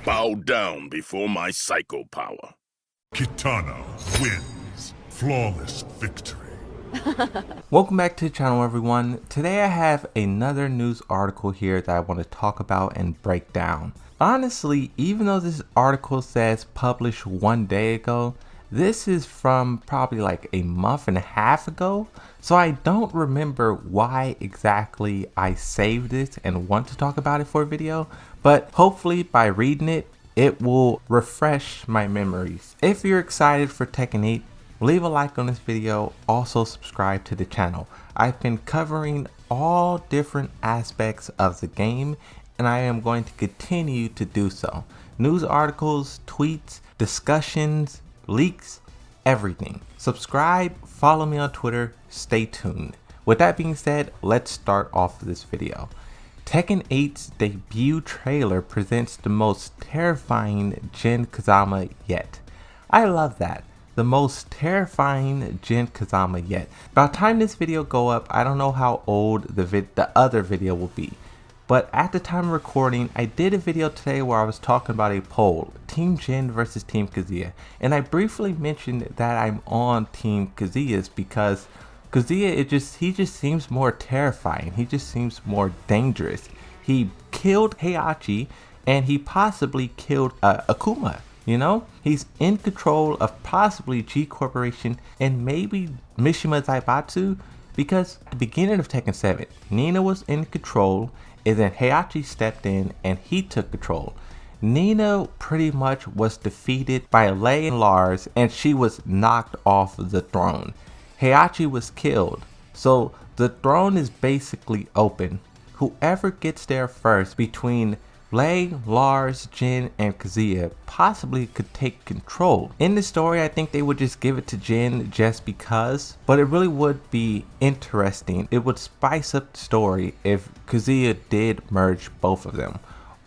Bow down before my psycho power. Kitana wins. Flawless victory. Welcome back to the channel, everyone. Today I have another news article here that I want to talk about and break down. Honestly, even though this article says published 1 day ago, this is from probably like a month and a half ago, so I don't remember why exactly I saved it and want to talk about it for a video, but hopefully by reading it, it will refresh my memories. If you're excited for Tekken 8, leave a like on this video, also subscribe to the channel. I've been covering all different aspects of the game, and I am going to continue to do so. News articles, tweets, discussions, leaks, everything. Subscribe, follow me on Twitter, stay tuned. With that being said, let's start off this video. Tekken 8's debut trailer presents the most terrifying Jin Kazama yet. I love that. The most terrifying Jin Kazama yet. By the time this video go up, I don't know how old the other video will be. But at the time of recording, I did a video today where I was talking about a poll, Team Jin versus Team Kazuya, and I briefly mentioned that I'm on Team Kazuya's because Kazuya, he just seems more terrifying. He just seems more dangerous. He killed Heihachi, and he possibly killed Akuma. You know, he's in control of possibly G Corporation and maybe Mishima Zaibatsu, because at the beginning of Tekken 7, Nina was in control, and then Heihachi stepped in and he took control. Nina pretty much was defeated by Lei and Lars, and she was knocked off the throne. Heihachi was killed, so the throne is basically open. Whoever gets there first between Lei, Lars, Jin, and Kazuya possibly could take control. In the story, I think they would just give it to Jin just because, but it really would be interesting. It would spice up the story if Kazuya did merge both of them.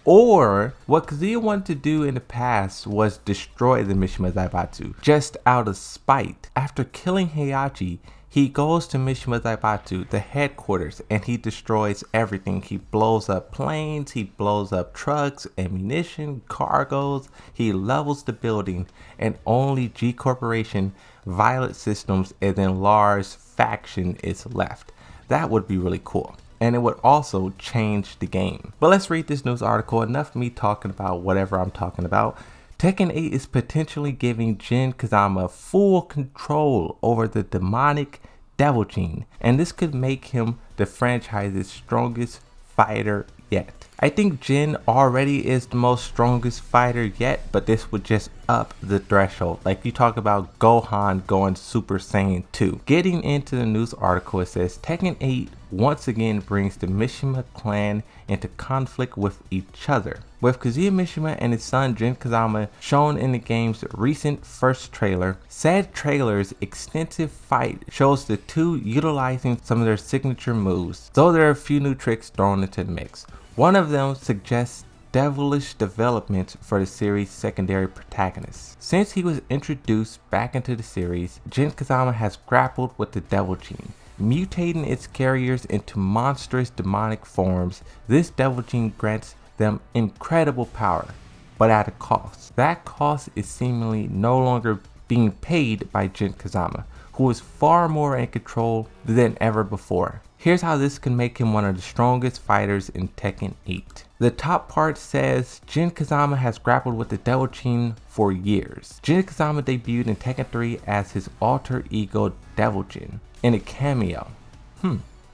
Or what Kazuya wanted to do in the past was destroy the Mishima Zaibatsu just out of spite. After killing Heihachi, he goes to Mishima Zaibatsu, the headquarters, and he destroys everything. He blows up planes, he blows up trucks, ammunition, cargoes, he levels the building, and only G Corporation, Violet Systems, and then Lars' faction is left. That would be really cool. And it would also change the game. But let's read this news article. Enough of me talking about whatever I'm talking about. Tekken 8 is potentially giving Jin Kazama full control over the demonic Devil Gene, and this could make him the franchise's strongest fighter yet. I think Jin already is the most strongest fighter yet, but this would just up the threshold. Like you talk about Gohan going Super Saiyan 2. Getting into the news article, it says Tekken 8 once again brings the Mishima clan into conflict with each other, with Kazuya Mishima and his son Jin Kazama shown in the game's recent first trailer. Said trailer's extensive fight shows the two utilizing some of their signature moves, though there are a few new tricks thrown into the mix. One of them suggests devilish developments for the series' secondary protagonist. Since he was introduced back into the series, Jin Kazama has grappled with the Devil Gene. Mutating its carriers into monstrous demonic forms, this Devil Gene grants them incredible power, but at a cost. That cost is seemingly no longer being paid by Jin Kazama, who is far more in control than ever before. Here's how this can make him one of the strongest fighters in Tekken 8. The top part says Jin Kazama has grappled with the Devil Gene for years. Jin Kazama debuted in Tekken 3 as his alter ego Devil Jin in a cameo.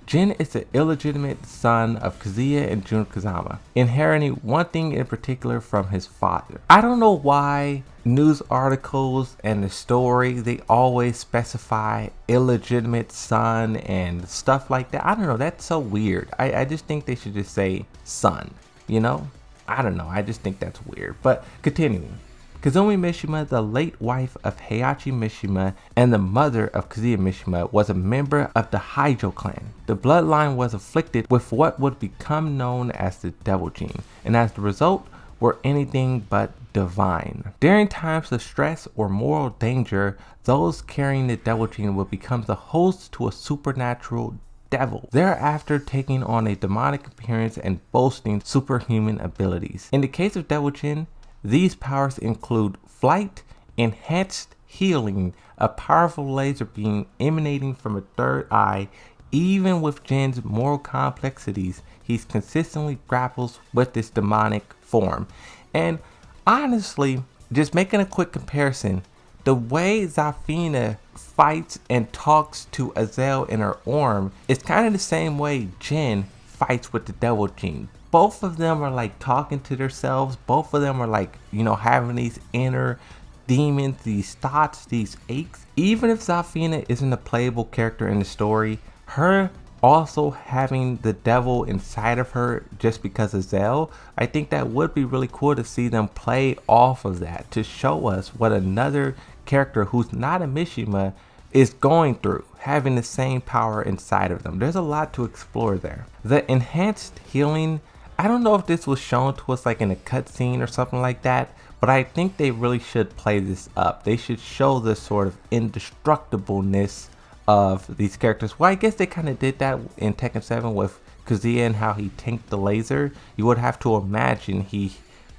Jin is the illegitimate son of Kazuya and Jun Kazama, inheriting one thing in particular from his father. I don't know why news articles and the story, they always specify illegitimate son and stuff like that. I don't know, that's so weird. I just think they should just say son, you know? I don't know, I just think that's weird. But continuing. Kazumi Mishima, the late wife of Heihachi Mishima and the mother of Kazuya Mishima, was a member of the Haijo clan. The bloodline was afflicted with what would become known as the Devil Gene, and as the result were anything but divine. During times of stress or moral danger, those carrying the Devil Gene will become the host to a supernatural devil, thereafter taking on a demonic appearance and boasting superhuman abilities. In the case of Devil Jin, These powers include flight, enhanced healing, a powerful laser beam emanating from a third eye. Even with Jin's moral complexities, he consistently grapples with this demonic form. And honestly, just making a quick comparison, the way Zafina fights and talks to Azel in her arm is kind of the same way Jin fights with the Devil Gene. Both of them are like talking to themselves. Both of them are like, having these inner demons, these thoughts, these aches. Even if Zafina isn't a playable character in the story, her also having the devil inside of her just because of Zell, I think that would be really cool to see them play off of that, to show us what another character who's not a Mishima is going through, having the same power inside of them. There's a lot to explore there. The enhanced healing, I don't know if this was shown to us like in a cutscene or something like that, but I think they really should play this up. They should show the sort of indestructibleness of these characters. Well, I guess they kind of did that in Tekken 7 with Kazuya and how he tanked the laser. You would have to imagine he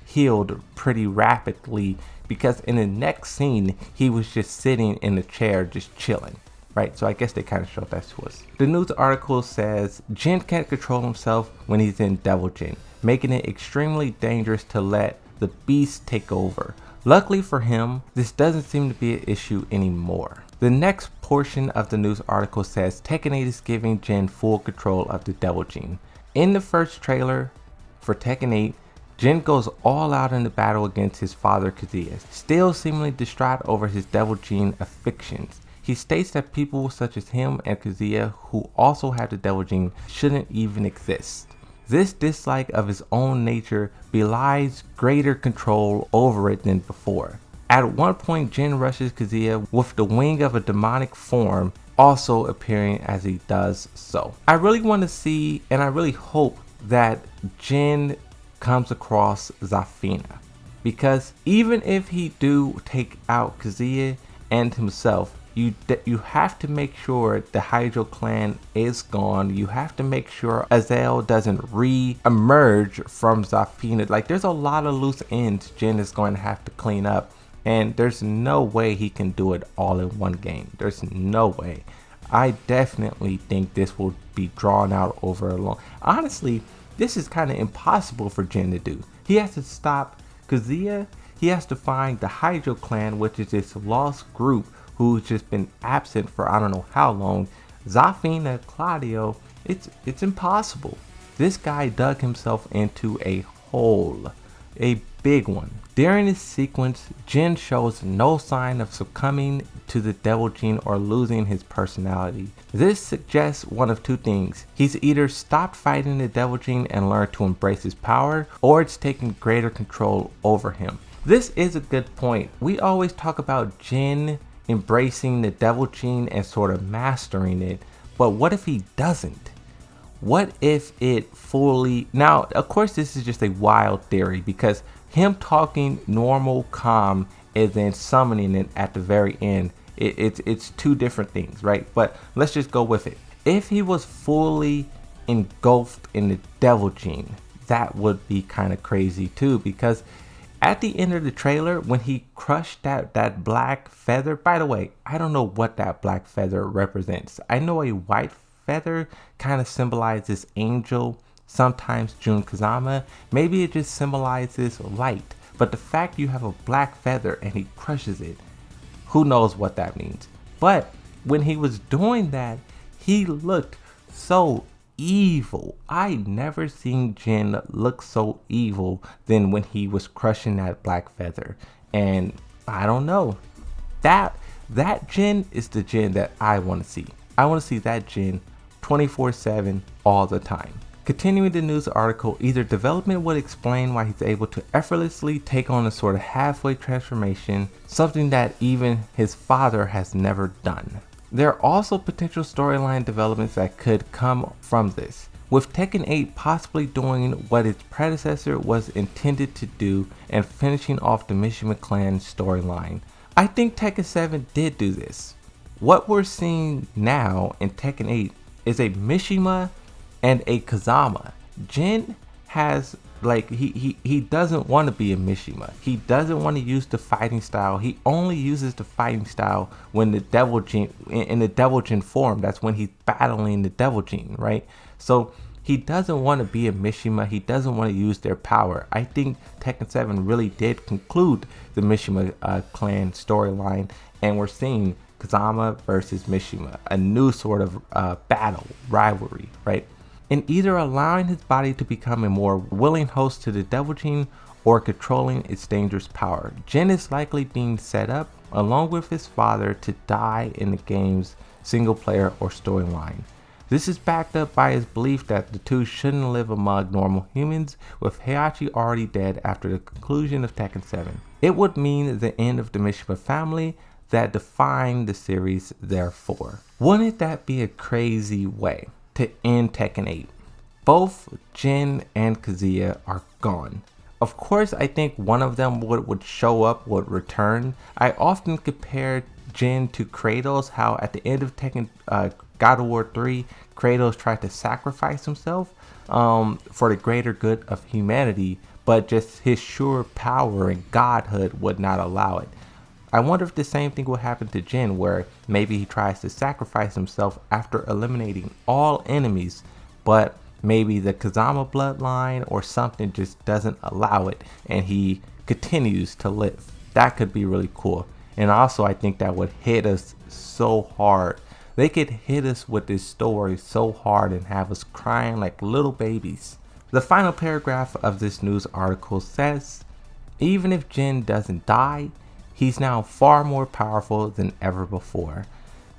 healed pretty rapidly, because in the next scene he was just sitting in a chair just chilling, right? So I guess they kind of showed that to us. The news article says Jin can't control himself when he's in Devil Jin, making it extremely dangerous to let the beast take over. Luckily for him, this doesn't seem to be an issue anymore. The next portion of the news article says Tekken 8 is giving Jin full control of the Devil Gene. In the first trailer for Tekken 8, Jin goes all out in the battle against his father Kazuya, still seemingly distraught over his Devil Gene afflictions. He states that people such as him and Kazuya, who also have the Devil Gene, shouldn't even exist. This dislike of his own nature belies greater control over it than before. At one point, Jin rushes Kazuya with the wing of a demonic form also appearing as he does so. I really want to see, and I really hope that Jin comes across Zafina, because even if he do take out Kazuya and himself, you have to make sure the Hydro clan is gone. You have to make sure Azel doesn't re-emerge from Zafina. Like, there's a lot of loose ends Jin is going to have to clean up, and there's no way he can do it all in one game. There's no way. I definitely think this will be drawn out over a long. Honestly, this is kind of impossible for Jin to do. He has to stop Kazuya. He has to find the Hydro clan, which is this lost group who's just been absent for I don't know how long. Zafina, Claudio, it's impossible. This guy dug himself into a hole, a big one. During this sequence, Jin shows no sign of succumbing to the Devil Gene or losing his personality. This suggests one of two things. He's either stopped fighting the Devil Gene and learned to embrace his power, or it's taken greater control over him. This is a good point. We always talk about Jin embracing the Devil Gene and sort of mastering it, but what if he doesn't? What if it fully... Now, of course, this is just a wild theory, because him talking normal calm and then summoning it at the very end, it's two different things, right? But let's just go with it. If he was fully engulfed in the Devil Gene, that would be kind of crazy too, because at the end of the trailer, when he crushed that black feather, by the way, I don't know what that black feather represents. I know a white feather kind of symbolizes angel, sometimes Jun Kazama. Maybe it just symbolizes light. But the fact you have a black feather and he crushes it, who knows what that means. But when he was doing that, he looked so evil. I never seen Jin look so evil than when he was crushing that black feather. And I don't know, that Jin is the Jin that I want to see. I want to see that Jin 24/7 all the time. Continuing the news article, either development would explain why he's able to effortlessly take on a sort of halfway transformation, something that even his father has never done. There are also potential storyline developments that could come from this, with Tekken 8 possibly doing what its predecessor was intended to do and finishing off the Mishima clan storyline. I think Tekken 7 did do this. What we're seeing now in Tekken 8 is a Mishima and a Kazama. Jin has Like he doesn't want to be a Mishima. He doesn't want to use the fighting style. He only uses the fighting style when the Devil Gene in the Devil Gene form. That's when he's battling the Devil Gene, right? So he doesn't want to be a Mishima. He doesn't want to use their power. I think Tekken 7 really did conclude the Mishima clan storyline, and we're seeing Kazama versus Mishima, a new sort of battle rivalry, right? In either allowing his body to become a more willing host to the Devil Gene or controlling its dangerous power. Jin is likely being set up, along with his father, to die in the game's single player or storyline. This is backed up by his belief that the two shouldn't live among normal humans, with Heihachi already dead after the conclusion of Tekken 7. It would mean the end of the Mishima family that defined the series therefore. Wouldn't that be a crazy way to end Tekken 8? Both Jin and Kazuya are gone. Of course, I think one of them would show up, would return. I often compare Jin to Kratos, how at the end of Tekken God of War 3, Kratos tried to sacrifice himself for the greater good of humanity, but just his sure power and godhood would not allow it. I wonder if the same thing will happen to Jin, where maybe he tries to sacrifice himself after eliminating all enemies, but maybe the Kazama bloodline or something just doesn't allow it and he continues to live. That could be really cool. And also I think that would hit us so hard. They could hit us with this story so hard and have us crying like little babies. The final paragraph of this news article says, even if Jin doesn't die, he's now far more powerful than ever before.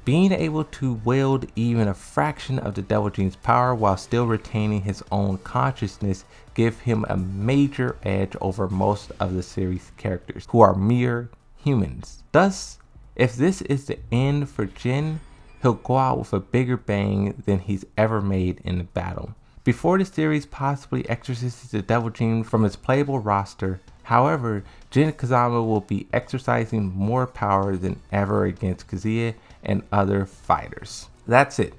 Being able to wield even a fraction of the Devil Gene's power while still retaining his own consciousness give him a major edge over most of the series characters, who are mere humans. Thus, if this is the end for Jin, he'll go out with a bigger bang than he's ever made in a battle. Before the series possibly exorcises the Devil Gene from its playable roster, however, Jin Kazama will be exercising more power than ever against Kazuya and other fighters. That's it.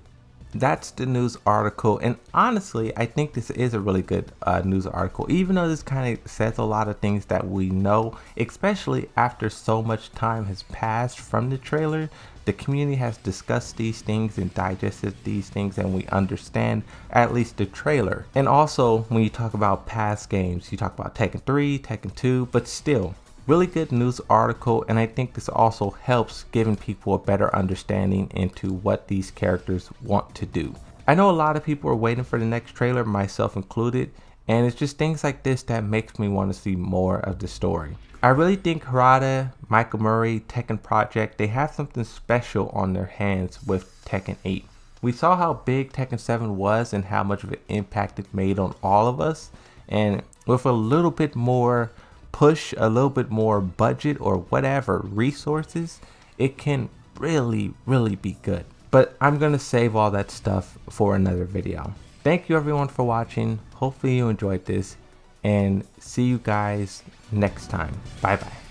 That's the news article, and honestly I think this is a really good news article, even though this kind of says a lot of things that we know, especially after so much time has passed from the trailer. The community has discussed these things and digested these things, and we understand at least the trailer. And also when you talk about past games, you talk about Tekken 3, Tekken 2, but still really good news article, and I think this also helps giving people a better understanding into what these characters want to do. I know a lot of people are waiting for the next trailer, myself included, and it's just things like this that makes me want to see more of the story. I really think Harada, Michael Murray, Tekken Project, they have something special on their hands with Tekken 8. We saw how big Tekken 7 was and how much of an impact it made on all of us, and with a little bit more push, a little bit more budget or whatever resources, it can really be good. But I'm gonna save all that stuff for another video. Thank you everyone for watching. Hopefully you enjoyed this, and see you guys next time. Bye bye.